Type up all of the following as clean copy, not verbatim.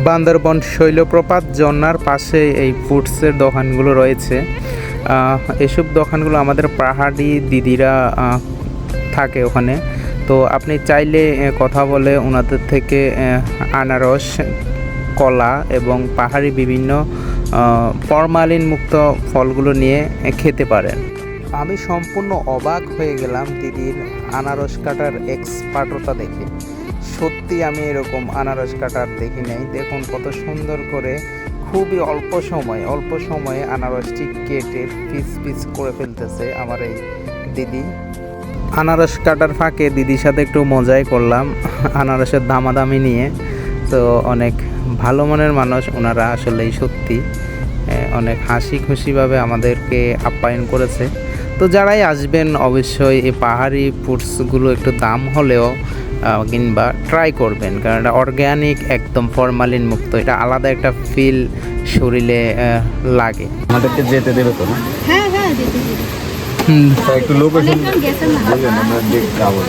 বান্দরবন শৈলপ্রপাত ঝর্ণার পাশে এই ফুডসের দোকানগুলো রয়েছে। এসব দোকানগুলো আমাদের পাহাড়ি দিদিরা থাকে ওখানে। তো আপনি চাইলে কথা বলে ওনাদের থেকে আনারস, কলা এবং পাহাড়ি বিভিন্ন ফরমালিন মুক্ত ফলগুলো নিয়ে খেতে পারেন। আমি সম্পূর্ণ অবাক হয়ে গেলাম দিদির আনারস কাটার এক্সপার্টতা দেখে। সত্যি আমি এরকম আনারস কাটার দেখি নাই। দেখুন কত সুন্দর করে খুবই অল্প সময়ে আনারসটি কেটে পিস পিস করে ফেলতেছে আমার এই দিদি। আনারস কাটার ফাঁকে দিদির সাথে একটু মজাই করলাম আনারসের দামাদামি নিয়ে। তো অনেক ভালো মনের মানুষ ওনারা, আসলেই সত্যি অনেক হাসি খুশিভাবে আমাদেরকে আপ্যায়ন করেছে। তো যারাই আসবেন অবশ্যই এই পাহাড়ি ফুডসগুলো একটু দাম হলেও কিংবা ট্রাই করবেন, কারণ এটা অর্গ্যানিক, একদম ফরমালিন মুক্ত। এটা আলাদা একটা ফিল শরীরে লাগে। আমাদেরকে যেতে দেবে তো না? হ্যাঁ হ্যাঁ যেতে দিন। একটু লোকেশন বললেন, আমরা যাবো।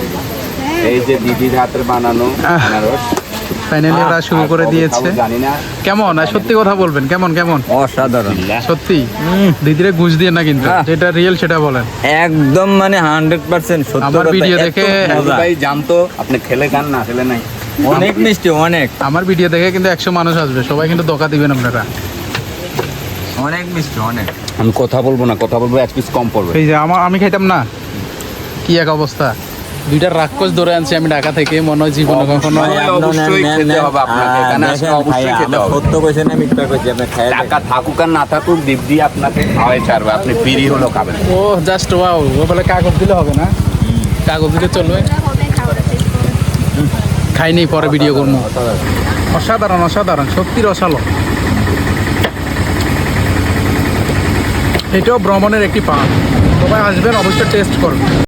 এই যে দিদির হাতের বানানো আনারস ফাইনালি ওরা শুরু করে দিয়েছে। জানি না কেমন, সত্যি কথা বলবেন, কেমন কেমন? অসাধারণ সত্যি দিদিরে ঘুষ দিয়ে না, কিন্তু যেটা রিয়েল সেটা বলেন। একদম মানে 100% সত্য আমার কথা। ভিডিও এত দেখে মজা। ভাই জানতো আপনি খেলে খান না খেলে নাই। অনেক মিষ্টি, অনেক আমার ভিডিও দেখে কিন্তু 100 মানুষ আসবে, সবাই কিন্তু ধোকা দিবেন আপনারা। অনেক মিষ্টি, অনেক। আমি কথা বলবো না, কথা বলবো এক পিস কম পড়বে। এই যে আমি খাইতাম না, কি এক অবস্থা। দুইটা রাক্ষস ধরে আনছি আমি ঢাকা থেকে, মনে হয় জীবনে কখনো। অবশ্যই খেতে হবে আপনাকে, এখানে আসলে অবশ্যই খেতে হবে। সত্য কইছেন না মিথ্যা কইছি, আপনি খায় টাকা থাকুক আর না থাকুক দিব্যি আপনাকে খাওয়াই ছাড়বে, আপনি ফ্রি হলো খাবেন। ও জাস্ট ওয়াও। ও বলে কাগজ দিলে হবে না, কাগজ দিলে চলবে। খাইনি, পরে ভিডিও করবো। অসাধারণ অসাধারণ, সত্যি রসালো। এটাও ভ্রমণের একটি পার্ট, সবাই আসবেন অবশ্যই টেস্ট করবেন।